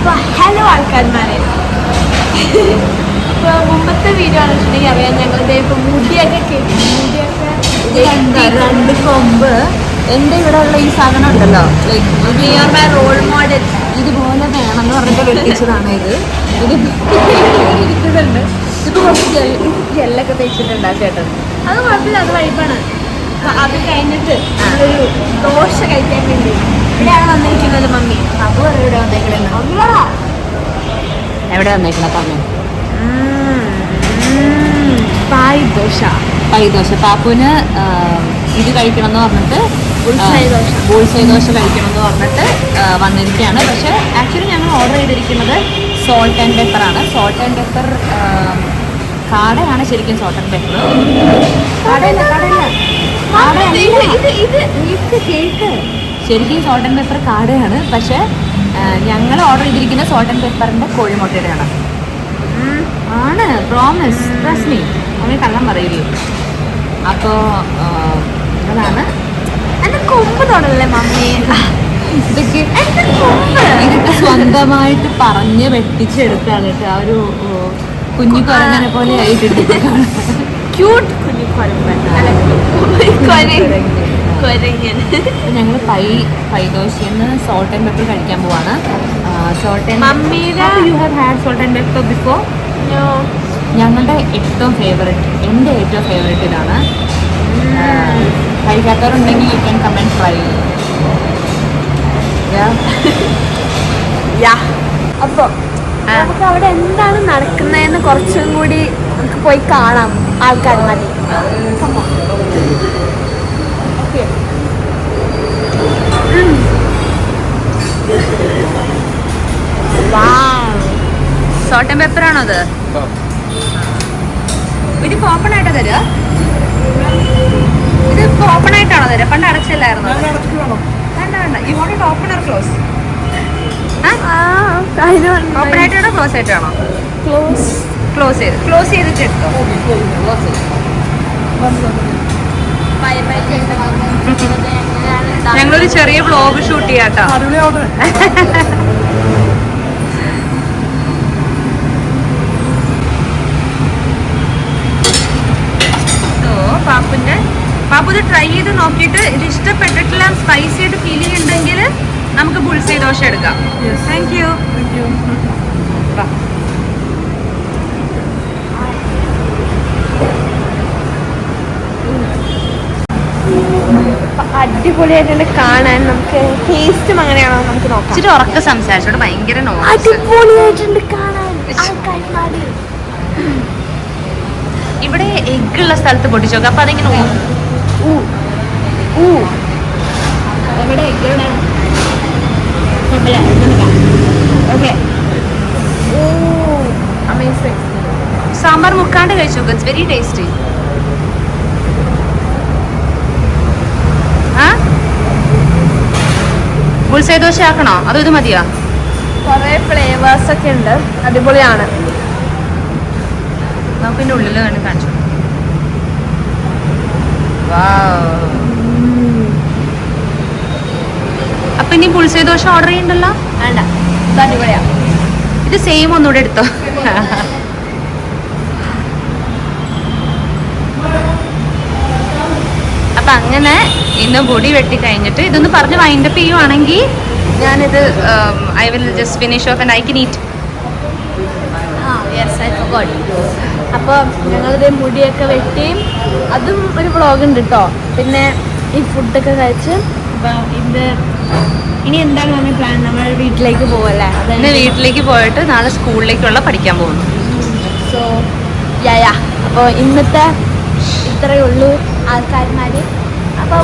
അപ്പോൾ ഹലോ ആൾക്കാന്മാരെ, ഇപ്പോൾ മുമ്പത്തെ വീഡിയോ ആണെന്ന് വെച്ചിട്ടുണ്ടെങ്കിൽ അറിയാം, ഞങ്ങളുടെ ഇപ്പോൾ മുടിയൊക്കെ രണ്ട് കൊമ്പ് എൻ്റെ ഇവിടെ ഉള്ള ഈ സാധനം ഉണ്ടല്ലോ, ലൈക്ക് റോൾ മോഡൽ ഇതുപോലെ വേണമെന്ന് പറഞ്ഞിട്ട് വെട്ടിച്ചതാണ് ഇത് ഇരിക്കുന്നുണ്ട്. ഇത് കുറച്ച് ജെല്ലൊക്കെ തേച്ചിട്ടുണ്ടാകും ചേട്ടൻ. അത് കുഴപ്പമില്ല, അത് വൈബാണ്. അത് കഴിഞ്ഞിട്ട് ഒരു ദോശ കഴിക്കാൻ വേണ്ടി ഇവിടെയാണ് വന്നിരിക്കുന്നത് മമ്മി. അപ്പോൾ എവിടെ വന്നേക്കണേ? എവിടെ വന്നേക്കണ പറഞ്ഞു? ദോശ. പാപ്പുവിന് ഇത് കഴിക്കണം എന്ന് പറഞ്ഞിട്ട്, ബുൾസൈ ദോശ കഴിക്കണം എന്ന് പറഞ്ഞിട്ട് വന്നിരിക്കുകയാണ്. പക്ഷെ ആക്ച്വലി ഞങ്ങൾ ഓർഡർ ചെയ്തിരിക്കുന്നത് സോൾട്ട് ആൻഡ് പെപ്പറാണ്. സോൾട്ട് ആൻഡ് പെപ്പർ കാടയാണ് ശരിക്കും. സോൾട്ട് ആൻഡ് പെപ്പർ ശരിക്കും സോൾട്ട് ആൻഡ് പെപ്പർ കാടയാണ്. പക്ഷെ ഞങ്ങൾ ഓർഡർ ചെയ്തിരിക്കുന്ന സോൾട്ട് ആൻഡ് പെപ്പറിൻ്റെ കോഴിമുട്ടയുടെയാണ്. ആണ്, പ്രോമിസ്, ട്രസ്റ്റ് മീ, അങ്ങനെ കള്ളം പറയില്ലേ. അപ്പോൾ അതാണ്. എൻ്റെ കൊമ്പ് തൊടല്ലേ മമ്മി. ഇതൊക്കെ സ്വന്തമായിട്ട് പറഞ്ഞ് വെട്ടിച്ചെടുത്താണ് കേട്ടോ. ആ ഒരു കുഞ്ഞു കുരങ്ങനെ പോലെ ആയിട്ടെടുത്തിട്ടാണ്. ക്യൂട്ട് കുഞ്ഞു കുരങ്ങൻ. ഞങ്ങൾ പൈ ദോശയെന്ന് സോൾട്ട് ആൻഡ് പെപ്പർ കഴിക്കാൻ പോവാണ്. സോൾട്ട് ആൻഡ് മമ്മിയുടെ you have had salt and pepper before? ഞങ്ങളുടെ ഏറ്റവും ഫേവറേറ്റ്, എൻ്റെ ഏറ്റവും ഫേവറേറ്റ് ഇതാണ്. കഴിക്കാത്തവരുണ്ടെങ്കിൽ യു ക്യാൻ കമൻറ്റ് ട്രൈ. അപ്പോൾ നമുക്ക് അവിടെ എന്താണ് നടക്കുന്നതെന്ന് കുറച്ചും കൂടി നമുക്ക് പോയി കാണാം ആൾക്കാർ. മതി. സോൾട്ട് ആൻഡ് പെപ്പർ ആണോ അത്? ഇതിപ്പോ ഓപ്പൺ ആയിട്ടാ തരുക? ഇതിപ്പോ ഓപ്പൺ ആയിട്ടാണോ തരുക? പണ്ട് അടച്ചല്ലായിരുന്നു. വേണ്ട വേണ്ട, you want it open or close? Open ആയിട്ടാണോ ക്ലോസ് ആയിട്ടാണോ? ക്ലോസ് ചെയ്തിട്ട് എടുത്തോ. ഞങ്ങളൊരു ചെറിയ വ്ലോഗ് ഷൂട്ട് ചെയ്യാട്ടോ. പാപ്പു ഇത് ട്രൈ ചെയ്ത് നോക്കിയിട്ട് ഇത് ഇഷ്ടപ്പെട്ടിട്ടില്ല, സ്പൈസി ആയിട്ട് ഫീൽ ചെയ്യുന്നുണ്ടെങ്കിൽ നമുക്ക് ബുൾസൈ ദോശ എടുക്കാം. Thank you. അടിപൊളിയായിട്ടുണ്ട് കാണാൻ. നമുക്ക് ടേസ്റ്റും അങ്ങനെയാണോ നമുക്ക് നോക്കാം. ഇച്ചിരി ഉറക്കെ സംസാരിച്ചോണ്ട് ഭയങ്കര അടിപൊളിയായിട്ടുണ്ട് കാണാൻ. ഇവിടെ എഗ് ഉള്ള സ്ഥലത്ത് പൊട്ടിച്ചു നോക്കാം. അപ്പൊ അതെങ്ങനെ സാമ്പാർ മുക്കാണ്ട് കഴിച്ചു നോക്കാം. It's very tasty. Bullseye dosa ആക്കണോ അതോ ഇത് മതിയോ? കുറെ ഫ്ലേവേഴ്സ് ഒക്കെ ഉണ്ട്, അടിപൊളിയാണ്. നമുക്ക് ഇതിൻ്റെ ഉള്ളിൽ കണ്ട് കാണിച്ചു. അപ്പൊ ഇനി ബുൾസൈ ദോശ ഓർഡർ ചെയ്യണ്ടല്ലോ? വേണ്ട, ഇത് അടിപൊളിയാ. ഇത് സെയിം ഒന്നുകൂടെ എടുത്തോ. അപ്പൊ അങ്ങനെ ഇന്ന് പൊടി വെട്ടി കഴിഞ്ഞിട്ട് ഇതൊന്ന് പറഞ്ഞ് വൈൻഡപ്പ് ചെയ്യുവാണെങ്കിൽ ഞാനിത് I will just finish of and I can eat. അപ്പോൾ ഞങ്ങളിത് മുടിയൊക്കെ വെട്ടി, അതും ഒരു വ്ളോഗ് ഉണ്ട് കേട്ടോ. പിന്നെ ഈ ഫുഡൊക്കെ കഴിച്ച് ഇനി എന്താണ് നമ്മൾ പ്ലാൻ? നമ്മൾ വീട്ടിലേക്ക് പോവല്ലേ? ഇന്ന് വീട്ടിലേക്ക് പോയിട്ട് നാളെ സ്കൂളിലേക്കുള്ള പഠിക്കാൻ പോകുന്നു. സോ അപ്പോൾ ഇന്നത്തെ ഇത്രയേ ഉള്ളൂ ആൾക്കാർമാർ. അപ്പോൾ